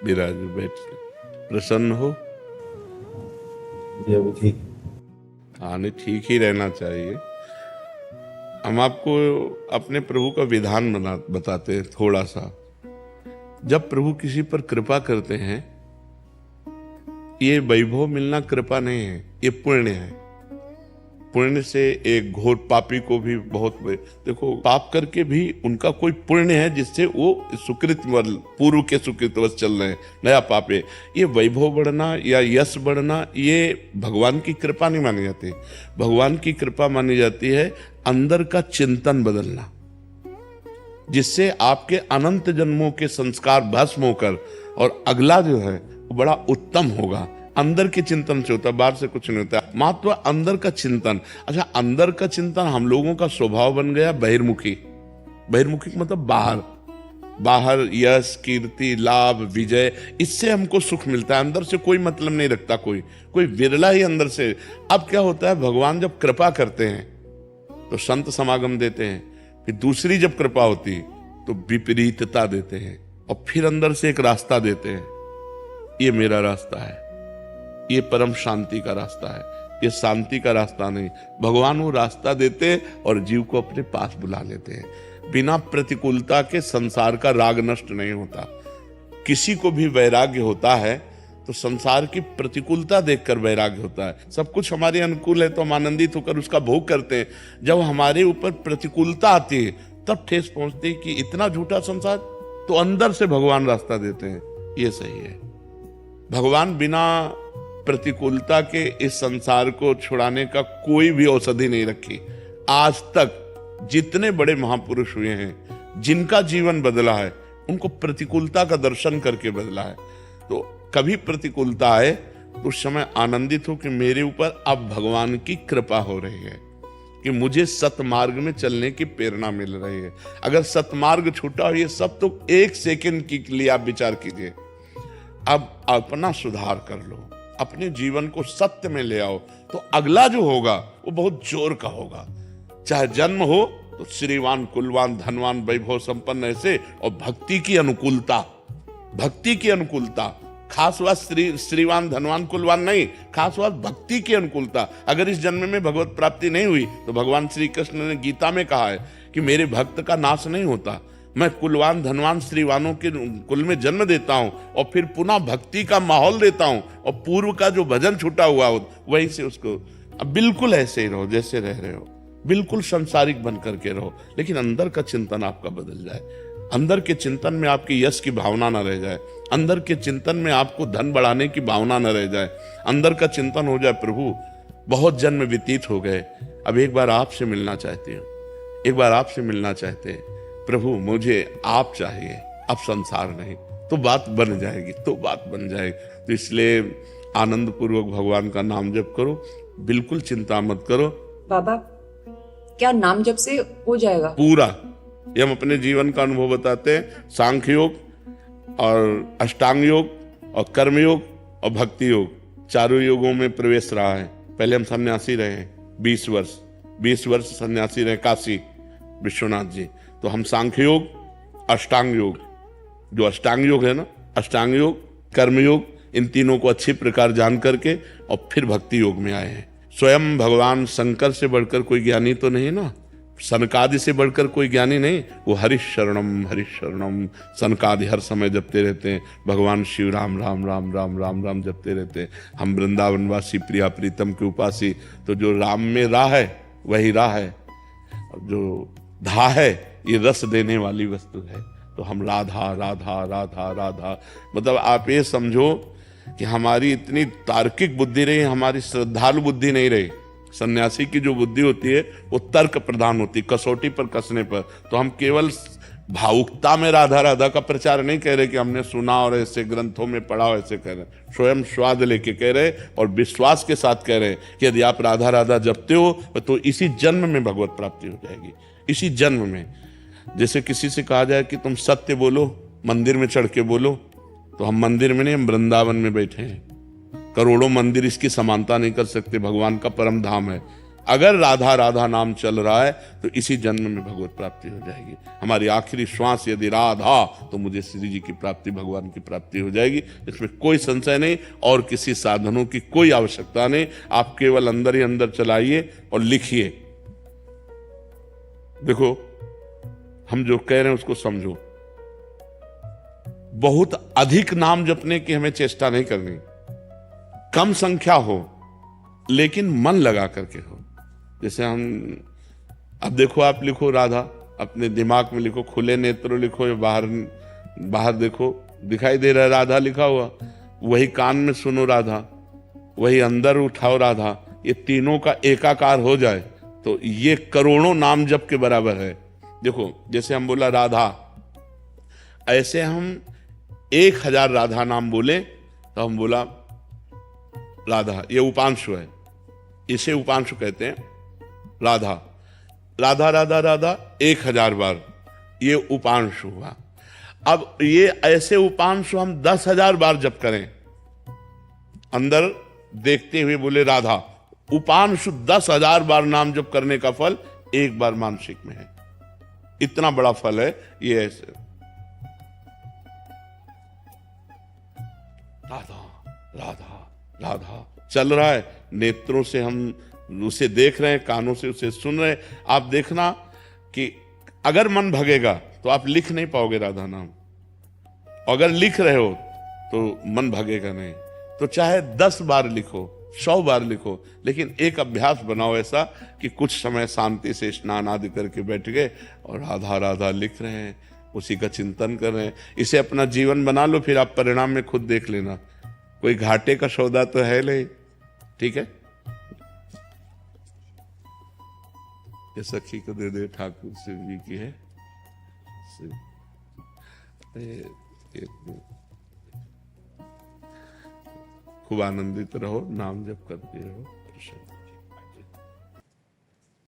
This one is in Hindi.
विराज बैठ, प्रसन्न हो? ये अभी ठीक। हाँ, नहीं, ठीक ही रहना चाहिए। हम आपको अपने प्रभु का विधान बताते हैं थोड़ा सा। जब प्रभु किसी पर कृपा करते हैं, ये वैभव मिलना कृपा नहीं है, ये पुण्य है। पुण्य से एक घोर पापी को भी बहुत, देखो, पाप करके भी उनका कोई पुण्य है जिससे वो सुकृत, पूर्व के सुकृतवश चल रहे हैं, नया पाप है। ये वैभव बढ़ना या यश बढ़ना, ये भगवान की कृपा नहीं मानी जाती। भगवान की कृपा मानी जाती है अंदर का चिंतन बदलना, जिससे आपके अनंत जन्मों के संस्कार भस्म होकर और अगला जो है वो बड़ा उत्तम होगा। अंदर के चिंतन से होता है, बाहर से कुछ नहीं होता। महत्व अंदर का चिंतन। अच्छा, अंदर का चिंतन हम लोगों का स्वभाव बन गया बहिर्मुखी। बहिर्मुखी मतलब बाहर, बाहर यश, कीर्ति, लाभ, विजय, इससे हमको सुख मिलता है। अंदर से कोई मतलब नहीं रखता कोई विरला ही अंदर से। अब क्या होता है, भगवान जब कृपा करते हैं तो संत समागम देते हैं, फिर दूसरी जब कृपा होती तो विपरीतता देते हैं, और फिर अंदर से एक रास्ता देते हैं। ये मेरा रास्ता है, ये परम शांति का रास्ता है, ये शांति का रास्ता नहीं। भगवान वो रास्ता देते और जीव को अपने पास बुला लेते हैं। बिना प्रतिकूलता के संसार का राग नष्ट नहीं होता। किसी को भी वैराग्य होता है तो संसार की प्रतिकूलता देखकर वैराग्य होता है। सब कुछ हमारे अनुकूल है तो हम आनंदित होकर उसका भोग करते हैं। जब हमारे ऊपर प्रतिकूलता आती है तब ठेस पहुंचती है कि इतना झूठा संसार, तो अंदर से भगवान रास्ता देते हैं, ये सही है। भगवान बिना प्रतिकूलता के इस संसार को छुड़ाने का कोई भी औषधि नहीं रखी। आज तक जितने बड़े महापुरुष हुए हैं, जिनका जीवन बदला है, उनको प्रतिकूलता का दर्शन करके बदला है। तो कभी प्रतिकूलता आए तो उस समय आनंदित हो कि मेरे ऊपर अब भगवान की कृपा हो रही है, कि मुझे सतमार्ग में चलने की प्रेरणा मिल रही है। अगर सतमार्ग छूटा हो, ये सब तो एक सेकंड के लिए आप विचार कीजिए। अब अपना सुधार कर लो, अपने जीवन को सत्य में ले आओ, तो अगला जो होगा वो बहुत जोर का होगा। चाहे जन्म हो तो श्रीवान, कुलवान, धनवान, वैभव संपन्न ऐसे, और भक्ति की अनुकूलता, भक्ति की अनुकूलता। खास बात श्रीवान, धनवान, कुलवान नहीं, खास बात भक्ति की अनुकूलता। अगर इस जन्म में भगवत प्राप्ति नहीं हुई तो भगवान श्री कृष्ण ने गीता में कहा है कि मेरे भक्त का नाश नहीं होता। मैं कुलवान, धनवान, श्रीवानों के कुल में जन्म देता हूं और फिर पुनः भक्ति का माहौल देता हूं, और पूर्व का जो भजन छूटा हुआ हो वहीं से उसको। अब बिल्कुल ऐसे ही रहो जैसे रह रहे हो, बिल्कुल संसारिक बन करके रहो, लेकिन अंदर का चिंतन आपका बदल जाए। अंदर के चिंतन में आपकी यश की भावना न रह जाए, अंदर के चिंतन में आपको धन बढ़ाने की भावना न रह जाए। अंदर का चिंतन हो जाए, प्रभु बहुत जन्म व्यतीत हो गए, अब एक बार आपसे मिलना चाहती हूँ, एक बार आपसे मिलना चाहते हैं प्रभु, मुझे आप चाहिए, अब संसार नहीं। तो बात बन जाएगी, तो बात बन जाएगी। तो इसलिए आनंद पूर्वक भगवान का नाम जप करो, बिल्कुल चिंता मत करो। बाबा, क्या नाम जप से हो जाएगा पूरा? ये हम अपने जीवन का अनुभव बताते हैं। सांख्य योग और अष्टांग योग और कर्म योग और भक्ति योग, चारों योगों में प्रवेश रहा है। पहले हम सन्यासी रहे 20 वर्ष सन्यासी रहे काशी विश्वनाथ जी। तो हम सांख्य योग, अष्टांग योग, जो अष्टांग योग है ना, अष्टांग योग, कर्म योग, इन तीनों को अच्छी प्रकार जान करके और फिर भक्ति योग में आए हैं। स्वयं भगवान शंकर से बढ़कर कोई ज्ञानी तो नहीं ना, सनकादि से बढ़कर कोई ज्ञानी नहीं। वो हरिशरणम हरिशरणम सनकादि हर समय जपते रहते हैं। भगवान शिव राम राम राम राम राम राम जपते रहते हैं। हम वृंदावनवासी प्रिया प्रीतम के उपासी, तो जो राम में राह है वही राह है, और जो धा है ये रस देने वाली वस्तु है। तो हम राधा राधा राधा राधा, मतलब आप ये समझो कि हमारी इतनी तार्किक बुद्धि रही, हमारी श्रद्धालु बुद्धि नहीं रही। सन्यासी की जो बुद्धि होती है वो तर्क प्रधान होती, कसौटी पर कसने पर। तो हम केवल भावुकता में राधा राधा का प्रचार नहीं कह रहे कि हमने सुना और ऐसे ग्रंथों में पढ़ा, ऐसे कह रहे, स्वयं स्वाद लेके कह रहे और विश्वास के साथ कह रहे कि यदि आप राधा राधा जपते हो तो इसी जन्म में भगवत प्राप्ति हो जाएगी, इसी जन्म में। जैसे किसी से कहा जाए कि तुम सत्य बोलो, मंदिर में चढ़ के बोलो, तो हम मंदिर में नहीं, हम वृंदावन में बैठे हैं। करोड़ों मंदिर इसकी समानता नहीं कर सकते, भगवान का परम धाम है। अगर राधा राधा नाम चल रहा है तो इसी जन्म में भगवत प्राप्ति हो जाएगी। हमारी आखिरी श्वास यदि राधा, तो मुझे श्री जी की प्राप्ति, भगवान की प्राप्ति हो जाएगी। इसमें कोई संशय नहीं और किसी साधनों की कोई आवश्यकता नहीं। आप केवल अंदर ही अंदर चलाइए और लिखिए। देखो, हम जो कह रहे हैं उसको समझो। बहुत अधिक नाम जपने की हमें चेष्टा नहीं करनी, कम संख्या हो लेकिन मन लगा करके हो। जैसे हम, अब देखो, आप लिखो राधा, अपने दिमाग में लिखो, खुले नेत्रों लिखो, या बाहर देखो, दिखाई दे रहा है राधा लिखा हुआ, वही कान में सुनो राधा, वही अंदर उठाओ राधा, ये तीनों का एकाकार हो जाए तो ये करोड़ों नाम जप के बराबर है। देखो, जैसे हम बोला राधा, ऐसे हम 1000 राधा नाम बोले तो हम बोला राधा, ये उपांशु है, इसे उपांशु कहते हैं। राधा राधा राधा राधा 1000 बार, ये उपांशु हुआ। अब ये ऐसे उपांशु हम 10,000 बार जप करें, अंदर देखते हुए बोले राधा, उपांशु 10,000 बार नाम जप करने का फल एक बार मानसिक में है। इतना बड़ा फल है ये। ऐसे राधा राधा राधा चल रहा है, नेत्रों से हम उसे देख रहे हैं, कानों से उसे सुन रहे हैं। आप देखना कि अगर मन भगेगा तो आप लिख नहीं पाओगे राधा नाम, अगर लिख रहे हो तो मन भगेगा नहीं। तो चाहे 10 बार लिखो, 100 बार लिखो, लेकिन एक अभ्यास बनाओ ऐसा कि कुछ समय शांति से स्नान आदि करके बैठ गए और राधा राधा लिख रहे हैं, उसी का चिंतन कर रहे हैं। इसे अपना जीवन बना लो, फिर आप परिणाम में खुद देख लेना। कोई घाटे का सौदा तो है नहीं, ठीक है। ये सखी को दे दे, ठाकुर शिव जी की है। खूब आनंदित रहो, नाम जप करते रहो।